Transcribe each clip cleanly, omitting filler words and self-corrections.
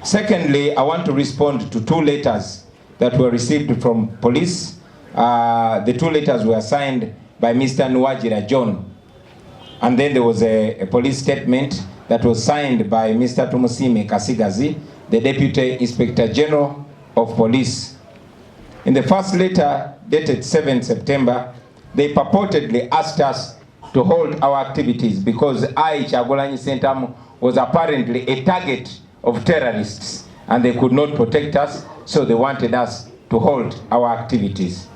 Secondly, I want to respond to 2 letters that were received from police. The 2 letters were signed by Mr. Nwajira John. And then there was a police statement that was signed by Mr. Tumusime Kasigazi, the Deputy Inspector General of Police. In the first letter, dated 7 September, they purportedly asked us to hold our activities because Kyagulanyi Ssentamu was apparently a target of terrorists and they could not protect us, so they wanted us to hold our activities.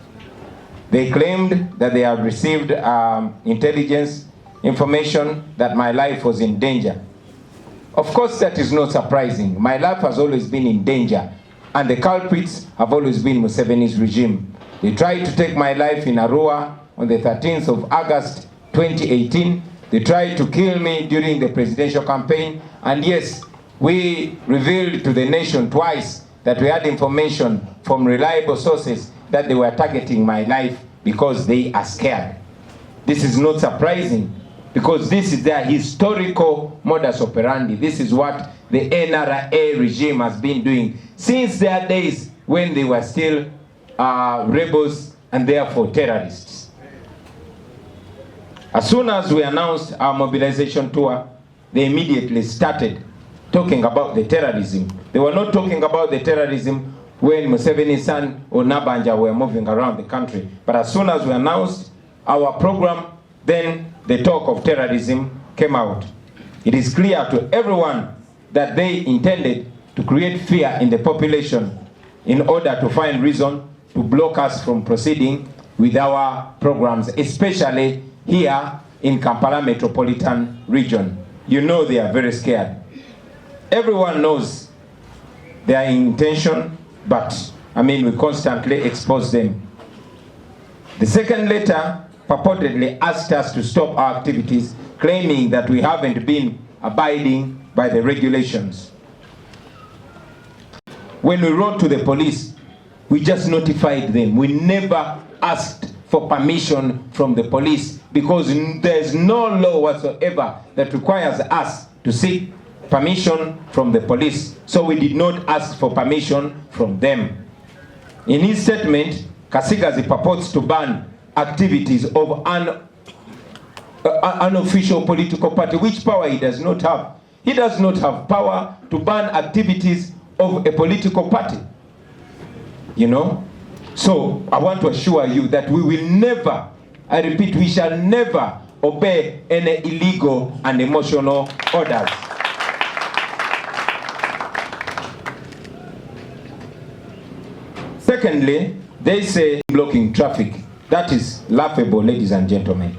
They claimed that they had received intelligence information that my life was in danger. Of course, that is not surprising. My life has always been in danger, and the culprits have always been Museveni's regime. They tried to take my life in Arua on the 13th of August 2018. They tried to kill me during the presidential campaign, and yes, we revealed to the nation twice that we had information from reliable sources that they were targeting my life because they are scared. This is not surprising because this is their historical modus operandi. This is what the NRA regime has been doing since their days when they were still rebels and therefore terrorists. As soon as we announced our mobilization tour, they immediately started talking about the terrorism. They were not talking about the terrorism when Museveni's son or Nabanja were moving around the country. But as soon as we announced our program, then the talk of terrorism came out. It is clear to everyone that they intended to create fear in the population in order to find reason to block us from proceeding with our programs, especially here in Kampala metropolitan region. You know they are very scared. Everyone knows their intention, but we constantly expose them. The second letter purportedly asked us to stop our activities, claiming that we haven't been abiding by the regulations. When we wrote to the police, we just notified them. We never asked for permission from the police because there's no law whatsoever that requires us to seek permission from the police. So we did not ask for permission from them. In his statement, Kasigazi purports to ban activities of an unofficial political party, which power he does not have. He does not have power to ban activities of a political party. You know? So I want to assure you that we will never, I repeat, we shall never obey any illegal and emotional orders. Secondly, they say blocking traffic. That is laughable, ladies and gentlemen.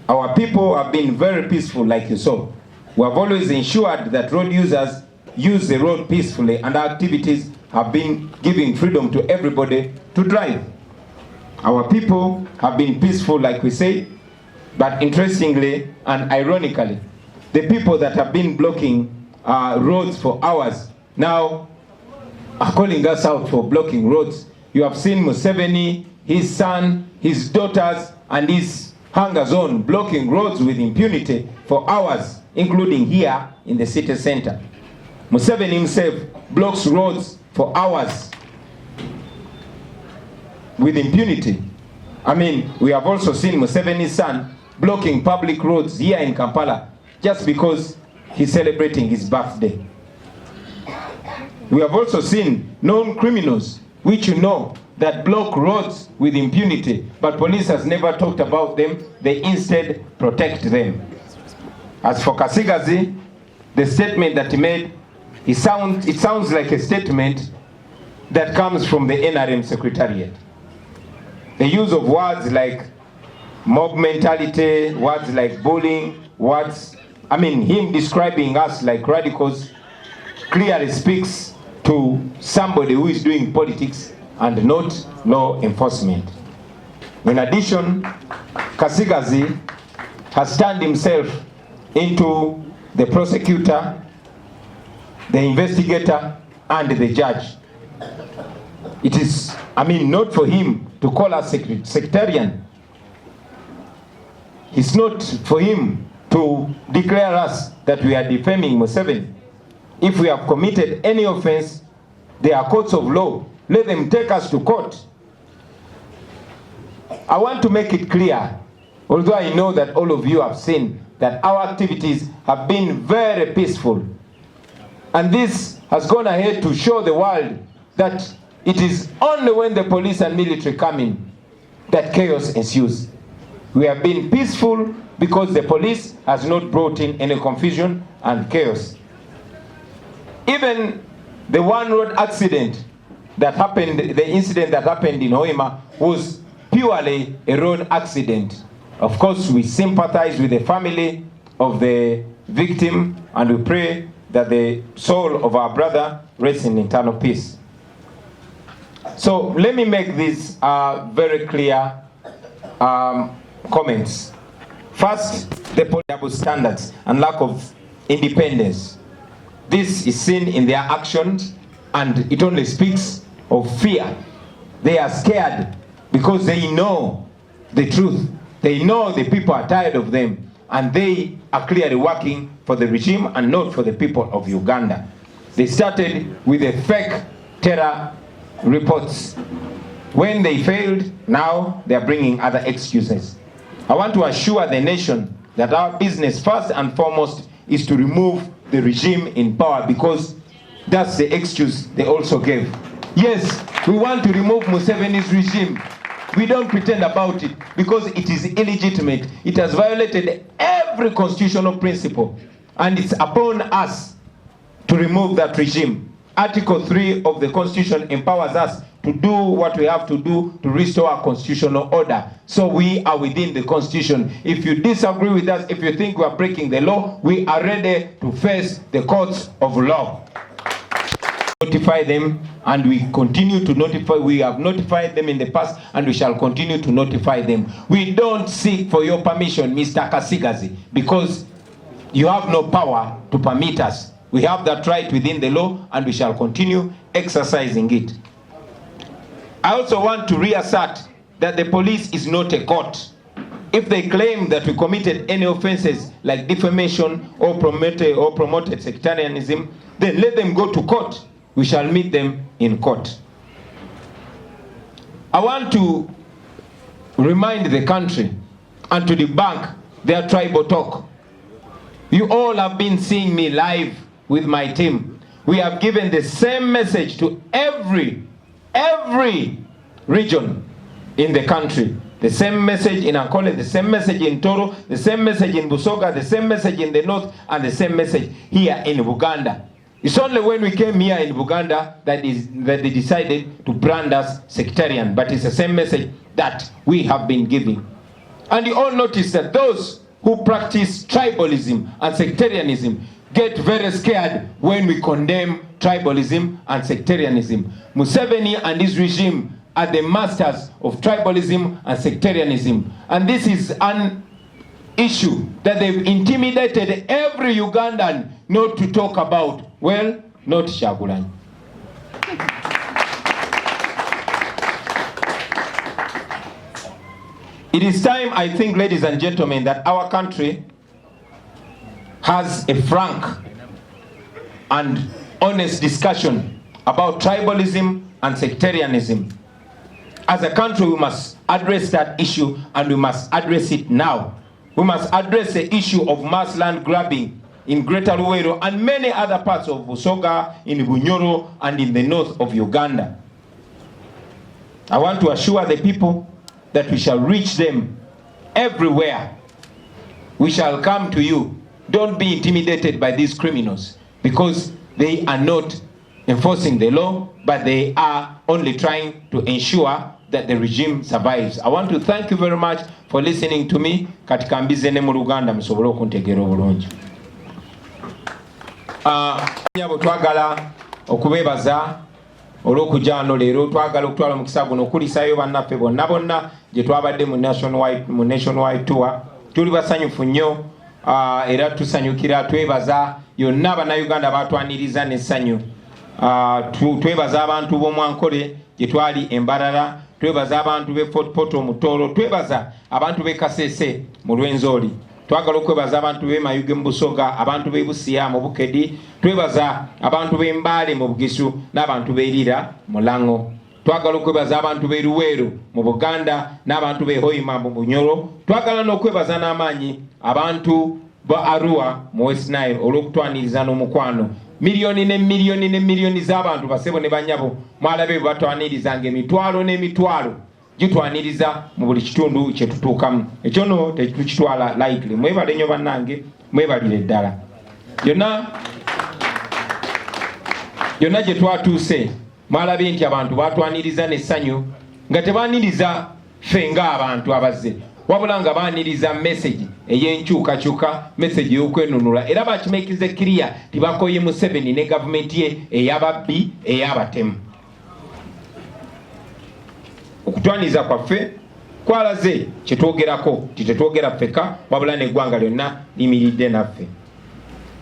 Our people have been very peaceful, like you saw. We have always ensured that road users use the road peacefully, and our activities have been giving freedom to everybody to drive. Our people have been peaceful, like we say, but interestingly and ironically, the people that have been blocking roads for hours now are calling us out for blocking roads. You have seen Museveni, his son, his daughters, and his hangers on blocking roads with impunity for hours, including here in the city center. Museveni himself blocks roads for hours with impunity. We have also seen Museveni's son blocking public roads here in Kampala just because he's celebrating his birthday. We have also seen known criminals, which you know, that block roads with impunity, but police has never talked about them. They instead protect them. As for Kasigazi, the statement that he made, it sounds like a statement that comes from the NRM Secretariat. The use of words like mob mentality, words like bullying, him describing us like radicals clearly speaks to somebody who is doing politics and not law enforcement. In addition, Kasigazi has turned himself into the prosecutor, the investigator, and the judge. It is, not for him to call us sectarian. It's not for him to declare us that we are defaming Museveni. If we have committed any offense, there are courts of law. Let them take us to court. I want to make it clear, although I know that all of you have seen that our activities have been very peaceful. And this has gone ahead to show the world that it is only when the police and military come in that chaos ensues. We have been peaceful because the police has not brought in any confusion and chaos. Even the one road accident that happened, the incident that happened in Hoima was purely a road accident. Of course, we sympathize with the family of the victim and we pray that the soul of our brother rests in eternal peace. So let me make these very clear comments. First, the double standards and lack of independence. This is seen in their actions and it only speaks of fear. They are scared because they know the truth. They know the people are tired of them and they are clearly working for the regime and not for the people of Uganda. They started with the fake terror reports. When they failed, now they are bringing other excuses. I want to assure the nation that our business first and foremost is to remove the regime in power, because that's the excuse they also gave. Yes, we want to remove Museveni's regime. We don't pretend about it because it is illegitimate. It has violated every constitutional principle and it's upon us to remove that regime. Article 3 of the Constitution empowers us to do what we have to do to restore our constitutional order. So we are within the Constitution. If you disagree with us, if you think we are breaking the law, we are ready to face the courts of law. Notify them, and we continue to notify. We have notified them in the past and we shall continue to notify them. We don't seek for your permission, Mr. Kasigazi, because you have no power to permit us. We have that right within the law and we shall continue exercising it. I also want to reassert that the police is not a court. If they claim that we committed any offenses like defamation or promoted sectarianism, then let them go to court. We shall meet them in court. I want to remind the country and to debunk their tribal talk. You all have been seeing me live with my team. We have given the same message to every region in the country. The same message in Ankole, the same message in Toro, the same message in Busoga, the same message in the north, and the same message here in Uganda. It's only when we came here in Uganda that they decided to brand us sectarian, but it's the same message that we have been giving. And you all notice that those who practice tribalism and sectarianism get very scared when we condemn tribalism and sectarianism. Museveni and his regime are the masters of tribalism and sectarianism. And this is an issue that they've intimidated every Ugandan not to talk about. Well, not Shagulan. It is time, I think, ladies and gentlemen, that our country has a frank and honest discussion about tribalism and sectarianism. As a country, we must address that issue and we must address it now. We must address the issue of mass land grabbing in Greater Luweero and many other parts of Busoga, in Bunyoro, and in the north of Uganda. I want to assure the people that we shall reach them everywhere. We shall come to you. Don't be intimidated by these criminals, because they are not enforcing the law, but they are only trying to ensure that the regime survives. I want to thank you very much for listening to me. Katika mbize ne mu Luganda musobole okuntegeera obulungi. Nyabo twagala okubebaza olw'okujja wano leero. Twagala okutwala mukisa guno okulisayo bannaffe bonna gye twabadde mu nationwide tour. Tuli basanyufu nnyo era tusanyukira, twebaza yonna Abannayuganda batwaniriza n'essanyu. Twebaza abantu b'Omwankole gye twali Embarara, twebaza abantu b'e Fort Portal mu Tooro, twebaza abantu b'e Kasese mu Lwenzori. twagala okwebaza abantu b'e Mayuge mu Busoga, abantu b'e Busia mu Bukedi, twebaza abantu b'e Mbale mu Bugisu n'abantu b'e Lira mu Lango. Twagala okwebaza abantu b'e Luweero mu Buganda n'abantu b'e Hoima mu Bunyoro. Twagala n'okwebaza n'amaanyi abantu ba Arua mu West Nile olw'okutwaniriza n'omukwano. Miliyoni ne miliyoni ne miliyoni z'abantu basebo ne banyabo mwalabe batwanirizanga emitwalo n'emitwalo gitwaniriza mu buli kitundu kye tutuukamu. Ekyo no tetukitwala lightly. Mwebale nnyo bannange, mwebalire ddala. Yonna gye twatuuse mwalabe nti abantu batwaniriza n'essanyu nga tebaniriza ffe ng'abantu abazze, wabula nga baniriza message ey'enkyukakyuka, message y'okwenunula, era bakimekirize clear tibakoye Museveni ne gavumenti ye ey'ababbi ey'abatemu. Okutwaniza kwaffe kwalaze kyetwogerako titetwogera ffeka, wabula n'eggwanga lyonna limiridde naffe.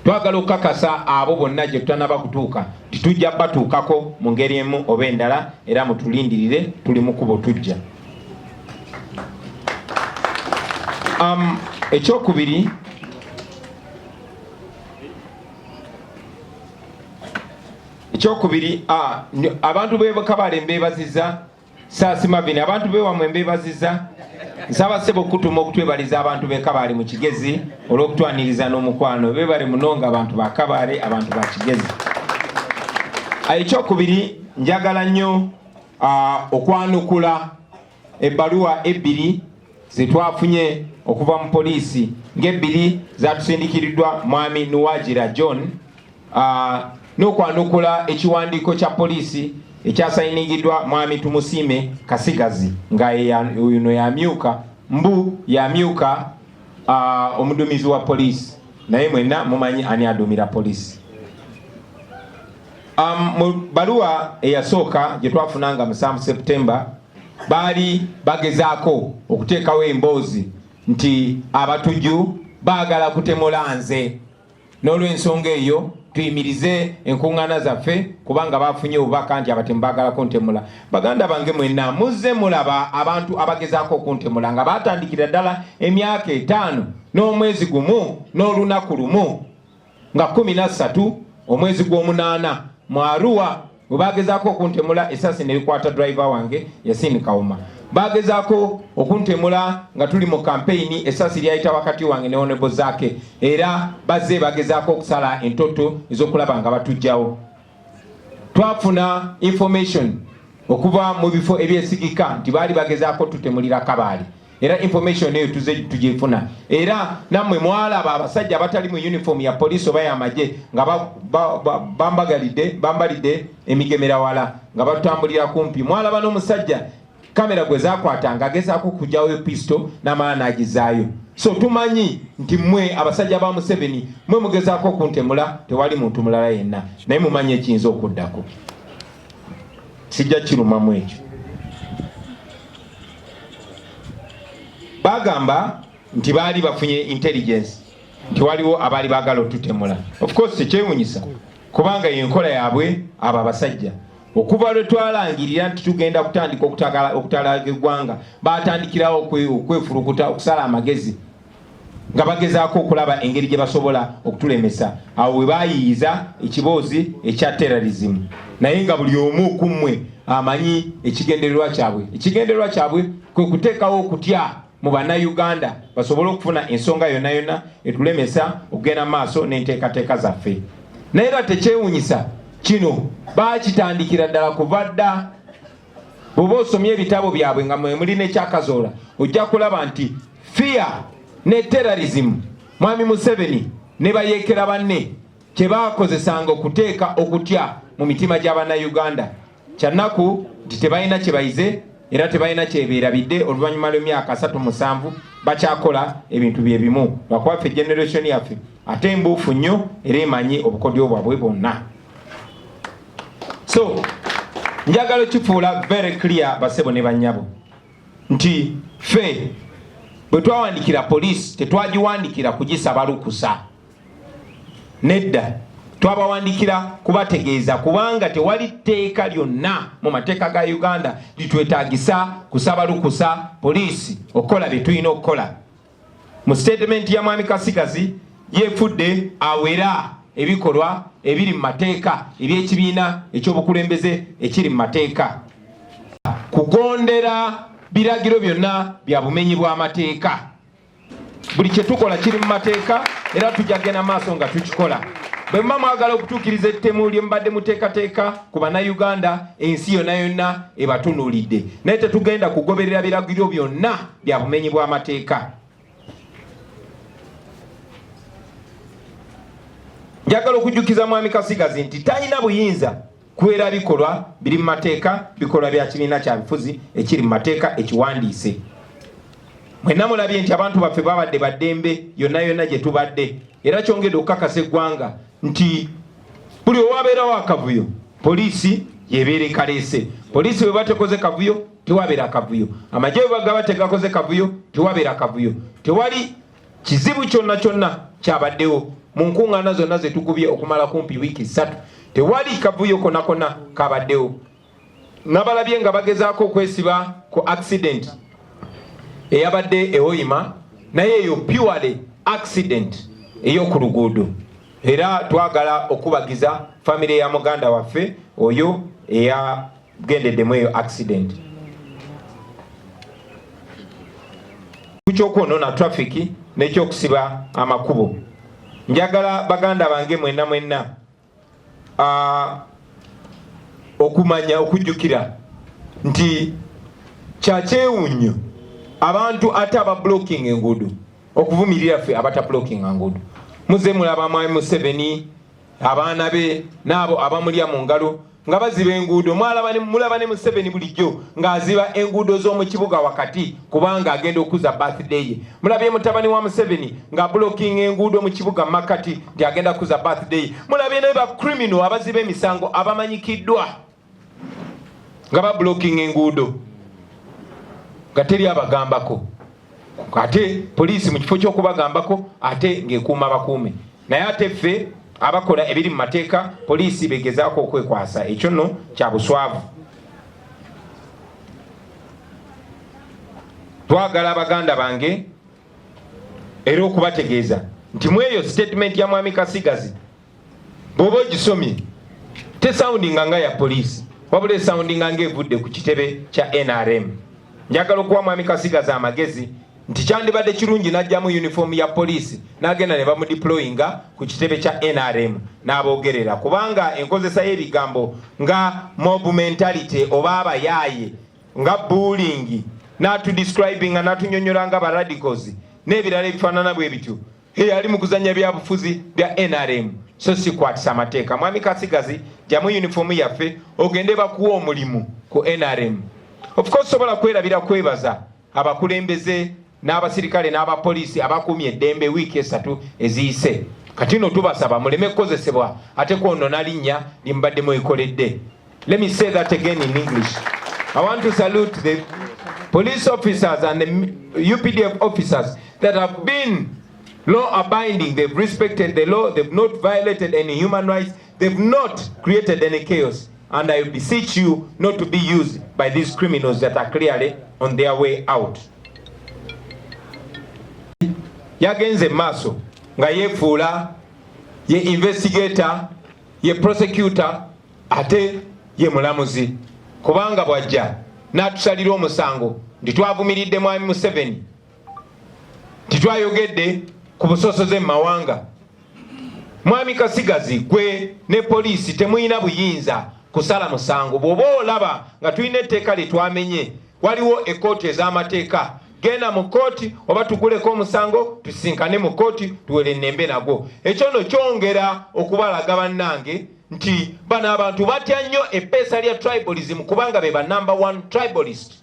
Twagala okukakasa abo bonna gye tutanaba kutuuka titujja batuukako mu ngeri emu oba endala, era mutulindirire, tuli mu kubo tujja. Ekyokubiri, abantu b'e Kabale mbeebaziza, Saasi Mavini, abantu b'ewamwe mbeebaziza. Nsaba ssebo okutuma okutwebaliza abantu b'e Kabale mu Kigezi olw'okutwaniriza n'omukwano. Beebale munonga abantu ba Kabale, abantu ba Kigezi. Ekyokubiri, njagala nnyo okwanukula ebbaluwa ebbiri ze twafunye okuva mu poliisi, ng'ebbiri zatusindikiriddwa mwami Nuwagira John, n'okwanukula ekiwandiiko kya poliisi ekyasayinigiddwa mwami Tumusiime Kasigazi nga yuno yamyuka mbu yamyuka omuduumizi wa poliisi, naye mwenna mumanyi ani adumira poliisi. Mu baluwa eyasooka gye twafunanga mu 7 September baali bagezaako okuteekawo emboozi nti abatujju baagala kutemula nze, n'olw'ensonga eyo tuyimirize enkuŋŋaana zaffe kubanga bafunye obubaka nti abatemu baagala kuntemula. Baganda bange mwenna muzze mulaba abantu abagezaako okuntemula nga baatandikira ddala emyaka 5 n'omwezi gumu n'olunaku lumu nga 13 omwezi gw'omunaana mu Arua bwe bagezaako okuntemula, esasi ne likwata driver wange Yasini Kawuma. Bagezaako okuntemula nga tuli mu campaign, esasi lyayita wakati wange ne Honorable Zake, era bazze bagezaako okusala entoto ez'okulaba nga batujjawo. Twafuna information okuva mu bifo ebyesigika nti baali bagezaako tutemulira Kabale, era information eyo tuze tugifuna, era nammwe mwalaba abasajja abatali mu uniform ya police oba y'amagye nga bambalidde emigemera wala nga batambulira kumpi. Mwalaba n'omusajja kamera gwe zakwatanga agezaako kujjawo pistol n'amala n'agizaayo. So tumanyi nti mmwe abasajja ba Museveni mwe mugezaako okuntemula, tewali muntu mulala yenna, naye mumanyi ekiyinza okuddako. Sijja kirumamu ekyo. Bagamba nti baali bafunye intelligence nti waliwo abaali baagala otutemula. Of course tekyewunyisa kubanga yenkola yaabwe abo abasajja. Okuva lwe twalangirira nti tugenda kutandika okutalaga eggwanga, baatandikirawo okwefulukuta okusala amagezi nga bagezaako okulaba engeri gye basobola okutulemesa. Awo we baayiyiza ekiboozi ekya terrorism, naye nga buli omu ku mmwe amanyi ekigendererwa kyabwe. Ekigendererwa kyabwe kwe kuteekawo okutya mu bannayuganda basobole okufuna ensonga yonna yonna etulemesa okugenda maaso n'enteekateeka zaffe. Naye era tekyewunyisa kino baakitandikira ddala kuva dda. Bw'oba osomye ebitabo byabwe nga mwe muli n'ekyakazoola ojja kulaba nti fear ne terrorism mwami Museveni ne bayeekera banne kye baakozesanga okuteeka okutya mu mitima gy'abannayuganda. Kyannaku nti tebalina kye bayize era tebalina kyebeerabidde. Oluvannyuma lw'emyaka 37 bakyakola ebintu bye bimu lwakuba ffe generation yaffe ate embuufu nnyo era emanyi obukodyo bwabwe bwonna. So njagala kifuula very clear basebo ne banyabo nti ffe bwe twawandikira police tetwagiwandikira kugisaba lukusa, nedda twabawandikira kubategeeza kubanga tewali tteeka lyonna mu mateeka ga Uganda litwetaagisa kusaba lukusa poliisi okukola bye tulina okukola. mu statement ya mwami Kasigazi yefudde awera ebikolwa ebiri mu mateeka eby'ekibiina ekyobukulembeze ekiri mu mateeka kugondera biragiro byonna bya bumenyi bw'amateeka. Buli kye tukola kiri mu mateeka era tujja kugenda maaso nga tukikola. Bwe muba mwagala okutuukiriza ettemu lye mubadde muteekateeka ku bannayuganda, ensi yonna yonna ebatunuulidde, naye tetugenda kugoberera biragiro byonna bya bumenyi bw'amateeka. Njagala okujjukiza mwami Kasigazi nti talina buyinza kuwera bikolwa biri mu mateeka, bikolwa bya kibiina kya bifuzi ekiri mu mateeka ekiwandiise. Mwenna mulabye nti abantu baffe babadde baddembe yonna yonna gye tubadde, era kyongedde okukakasa eggwanga nti buli owabeerawo akavuyo poliisi yebeera ekaleese. Poliisi bwe batekoze kavuyo tewabeera kavuyo, amagye bwe bagaba tegakoze kavuyo tewabeera kavuyo. Tewali kizibu kyonna kyonna kyabaddewo mu nkuŋŋaana zonna ze tukubye okumala kumpi wiiki 3, tewali kavuyo konna kabaddewo. Nabalabye nga bagezaako okwesiba ku accident eyabadde ewoyima, naye eyo purely accident ey'oku luguudo. Era twagala okubagiza family ya muganda waffe oyo eyagendeddemu eyo accident. Kukyokwonoona traffic n'ekyokusiba amakubo. Njagala baganda bange mwenna okumanya okujjukira nti kyakyewuunyo abantu ate aba blocking enguudo okuvumirira ffe abata blocking enguudo. Muze mulaba mwami Museveni abaana be n'abo abamulya mu ngalo nga baziba enguudo. Mulaba ne Museveni bulijjo ng'aziba enguudo z'omu kibuga wakati kubanga agenda okuza birthday ye. Mulabye mutabani wa Museveni nga blocking enguudo mu kibuga makati nti agenda kuza birthday. Mulabye ne ba criminal abaziba emisango abamanyikiddwa nga ba blocking enguudo nga teri abagambako. Ate poliisi mu kifo ky'okubagambako ate ng'ekuuma bakuume. Naye ate ffe abakola ebiri mu mateeka poliisi begezaako okwekwasa. Ekyo nno kya buswavu. Twagala abaganda bange era okubategeeza nti mu eyo statement ya mwami Kasigazi bw'oba ogisomye tesoundinga nga ya poliisi, wabula esoundinga ng'evudde ku kitebe kya NRM. Njagala okuwa mwami Kasigazi amagezi nti kyandibadde kirungi n'ajjamu uniform ya poliisi n'agenda ne bamudeployinga ku kitebe kya NRM n'aboogerera, kubanga enkozesa y'ebigambo nga mob mentality oba abayaaye nga bullying n'atudescribinga n'atunyonnyola nga baradicals n'ebirala ebifaanana bwe bityo ali mu kuzannya byabufuzi bya NRM, so si kwatisa amateeka. Mwami Kasigazi jjamu uniform yaffe ogende bakuwa omulimu ku NRM. Of course sobola kwerabira kwebaza abakulembeze n'abasirikale n'abapoliisi abakumye eddembe wiiki 3 eziyise. Kati nno tubasaba muleme kukozesebwa ate kwonona linnya limbadde mwekoledde. Let me say that again in English. I want to salute the police officers and the UPDF officers that have been law abiding. They've respected the law. They've not violated any human rights. They've not created any chaos. And I beseech you not to be used by these criminals that are clearly on their way out. Yagenze maaso nga yefuula ye investigator, ye prosecutor, ate ye mulamuzi, kubanga bwajja n'atusalira omusango nti twavumiridde mwami Museveni, titwayogedde ku busosoze mu mawanga. Mwami Kasigazi gwe ne poliisi temuyina buyinza kusala musango. Bw'oba olaba nga tulina etteeka lye twamenye, waliwo ekkooti ez'amateeka, genda mu kkooti oba tuguleko omusango tusisinkane mu kkooti tuwere ennembe nagwo. Ekyo nno kyongera okubalaga bannange nti bano abantu batya nnyo eppeesa lya tribalism kubanga be ba number 1 tribalist.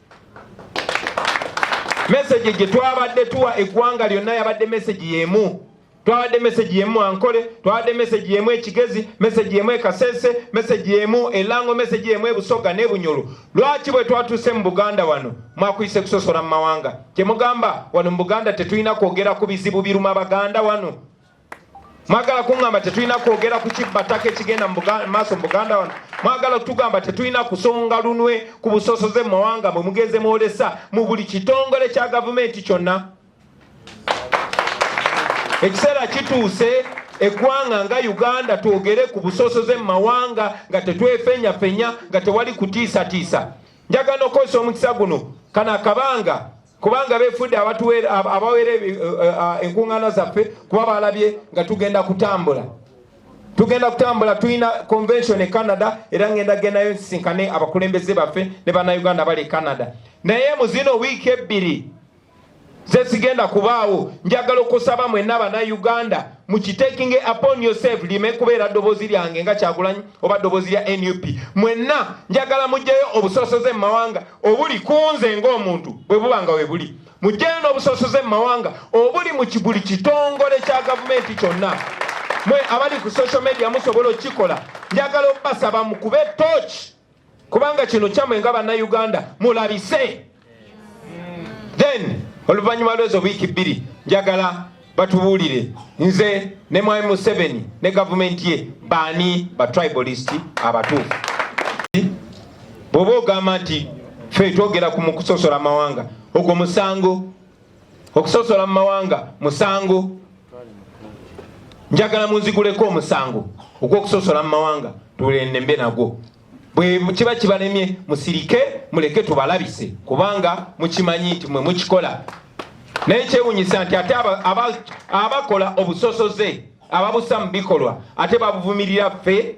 Message gye twabadde tuwa eggwanga lyonna yabadde message y'emu. Twabadde message y'emu Ankole, twabadde message y'emu Ekigezi, message y'emu Kasese, message y'emu Elango, message y'emu Busoga ne Bunyoro. Lwaki bwe twatuse mu Buganda wano mwakuyise kusosola mu mawanga? Kye mugamba wano mu Buganda tetulina kwogera ku bizibu biruma Baganda wano. Mwagala kuŋŋamba tetulina kwogera ku kibataka ekigenda mu maaso mu Buganda wano. Mwagala kutugamba tetulina kusonga lunwe ku busosoze mu mawanga mwe mugeze mwolesa mu buli kitongole kya gavumenti kyonna. Ekiseera kituuse eggwanga nga Uganda twogere ku busosoze mu mawanga nga tetwefenyafenya nga tewali kutiisatiisa. Njagala okozesa omukisa guno kana akabanga kubanga beefudde abaweera enkuŋŋaana zaffe kuba balabye nga tugenda kutambula. Tulina convention e Canada era ngenda gendayo nsisinkane abakulembeze baffe ne bannayuganda bali e Canada. Naye mu zino wiiki ebbiri zesigenda kubaawo njagala okusaba mwenna bannayuganda mukitaking upon yourself lime kubeera ddoboozi lyange nga Kyagulanyi oba ddoboozi lya NUP. Mwenna njagala mugyeyo obusosoze mu mawanga obuli kunze ng'omuntu bwe buba nga we buli. Mugyeyo n'obusosoze mu mawanga obuli mu buli kitongole kya gavumenti kyonna. Mwe abali ku social media musobola okikola. Njagala obbasaba mukube torch kubanga kino kyamwe nga bannayuganda mulabise. Then oluvannyuma lw'ezo wiiki bbiri njagala batubuulire nze ne Mwami Museveni ne gavumenti ye baani ba tribalist abatuufu. Bw'oba ogamba nti ffe twogera ku mukusosola mawanga ogwo musango. Okusosola mu mawanga musango. Njagala munziguleko omusango ogw'okusosola mu mawanga tulembe nagwo. Bwe kiba kibalemye musirike muleke tubalabise kubanga mukimanyi nti mwe mukikola. Naye kyewuunyisa nti ate abakola obusosoze ababusa mu bikolwa ate babuvumirira ffe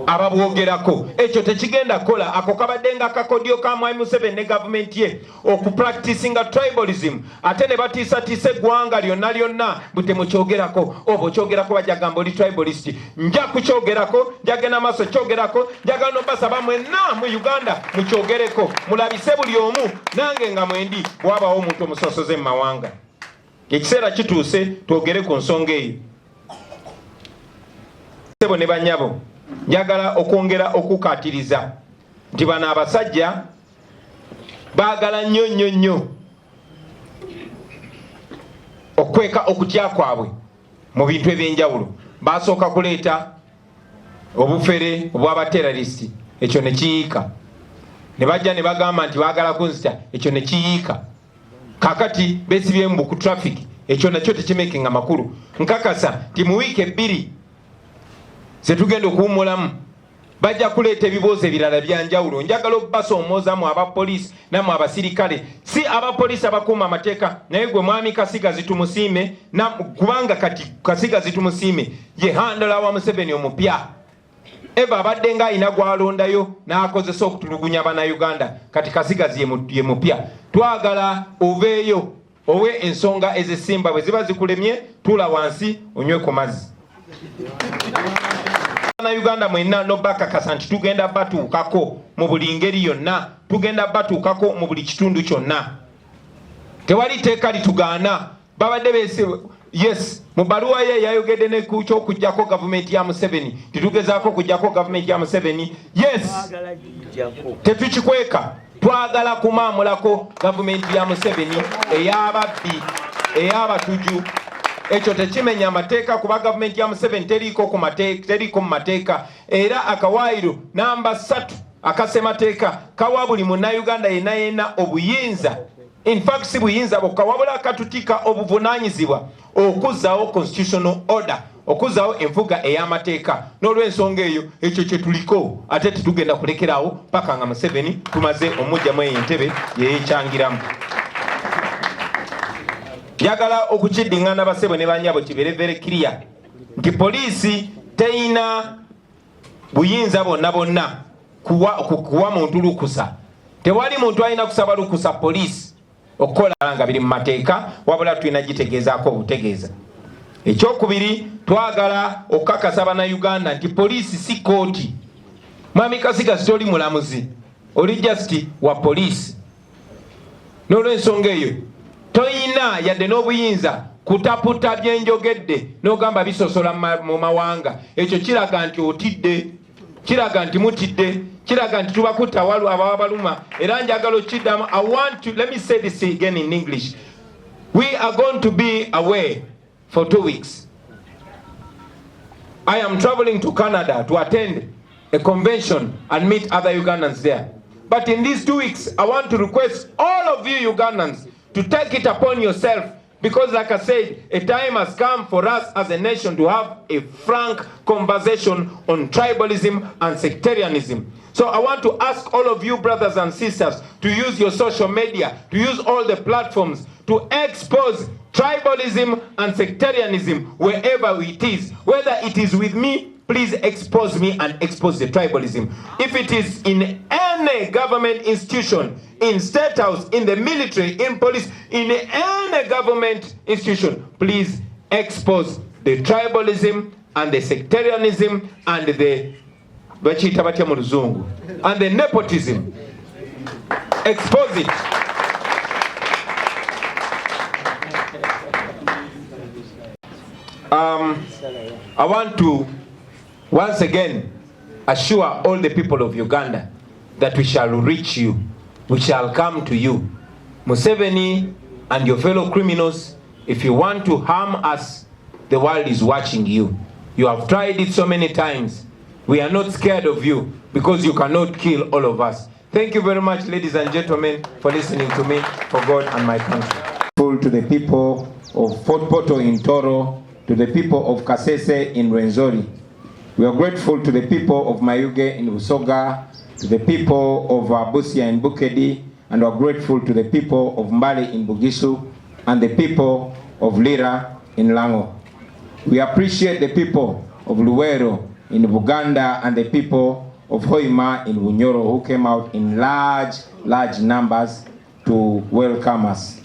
ababwogerako. Ekyo tekigenda kola. Ako kabadde nga akakodyo ka Mwami Museveni ne gavumenti ye okupracticinga tribalism ate ne batiisatiisa eggwanga lyonna butemukyogerako. Oba okyogerako bajja gamba oli tribalist. Nja kukyogerako, njagenda maaso kyogerako. Njagala n'obbasaba mwenna mu Uganda mukyogereko mulabise buli omu nange nga mwendi bw'abaawo omuntu omusosoze mu mawanga. Ekiseera kituuse twogere ku nsonga eyo. Sebo ne banyabo njagala okwongera okukatiriza nti bano abasajja baagala nnyo okweka okutya kwabwe mu bintu ebyenjawulo. Basooka kuleeta obufere obw'abateralisti, ekyo ne kiyiika. Ne bajja ne bagamba nti baagala kunzita, ekyo ne kiyiika. Kakati beesibye mbu ku traffic, ekyo nakyo tekimekinga makulu. Nkakasa nti mu wiiki ebbiri setugenda okuwummulamu bajja kuleeta ebibuuzo ebirala byanjawulo. Njagala okubasoomoozamu abapoliisi nammwe abasirikale, si abapoliisi abakuuma amateeka naye gwe Mwami Kasigazi tumusiime kubanga kati Kasigazi tumusiime ye handala wa Museveni omupya. Eva abadde nga alina gwalondayo n'akozesa okutulugunya bannayuganda kati Kasigazi ye mupya. Twagala oveeyo owe ensonga ezisimba bwe ziba zikulemye tuula wansi onywe ku mazzi. Uganda mwenna n'obbakakasa nti tugenda batuukako mu buli ngeri yonna, tugenda batuukako mu buli kitundu kyonna. Tewali teeka litugaana. Babadde beese yes mu baluwa ye yayogedde ne ku ky'okuggyako gavumenti ya Museveni titugezaako okuggyako gavumenti ya Museveni. Yes tetukikweka, twagala kumaamulako gavumenti ya Museveni ey'ababbi ey'abatuju. Ekyo tekimenya amateeka kuba gavumenti ya Museveni teriiko mu mateeka. Era akawaayiro namba 3 akasemateeka kawa buli munnayuganda yenna obuyinza, in fact si buyinza bwokka wabula akatutika obuvunaanyizibwa okuzzaawo constitutional order, okuzzaawo enfuga ey'amateeka. N'olw'ensonga eyo ekyo kye tuliko ate tetugenda kulekeraawo paka nga Museveni tumaze omujjamu eyo entebe yeyekyangiramu. Njagala okukiddiŋŋana basebo ne banyabo kibeere very clear nti poliisi teyina buyinza bonna kuwa muntu lukusa. Tewali muntu alina kusaba lukusa poliisi okukola nga biri mu mateeka wabula tulina gitegeezaako obutegeeza. Ekyokubiri twagala okukakasa bannayuganda nti poliisi si kooti. Mwami Kasigazi toli mulamuzi, oli just wa poliisi. N'olw'ensonga eyo toyina yadde n'obuyinza kutaputa byenjogedde n'ogamba bisosola mu mawanga. Ekyo kiraga nti otidde, kiraga nti mutidde, kiraga nti tubakutta ababa baluma. Era njagala okiddamu, let me say this again in English. We are going to be away for 2 weeks. I am traveling to Canada to attend a convention and meet other Ugandans there. But in these 2 weeks, I want to request all of you Ugandans to take it upon yourself Because like I said, a time has come for us as a nation to have a frank conversation on tribalism and sectarianism. So I want to ask all of you brothers and sisters to use your social media, to use all the platforms to expose tribalism and sectarianism wherever it is. Whether it is with me, please expose me and expose the tribalism. If it is in any government institution, in state house, in the military, in police, in any government institution, please expose the tribalism and the sectarianism and the Tetubatya mu Luzungu and the nepotism. Expose it. I want to once again assure all the people of Uganda that we shall reach you, we shall come to you. Museveni and your fellow criminals, if you want to harm us, the world is watching you. You have tried it so many times. We are not scared of you because you cannot kill all of us. Thank you very much, ladies and gentlemen, for listening to me, for God and my country. To the people of Fort Portal in Toro, to the people of Kasese in Rwenzori. We are grateful to the people of Mayuge in Busoga, to the people of Busia in Bukedi, and we are grateful to the people of Mbali in Bugisu, and the people of Lira in Lango. We appreciate the people of Luwero in Buganda and the people of Hoima in Bunyoro who came out in large numbers to welcome us.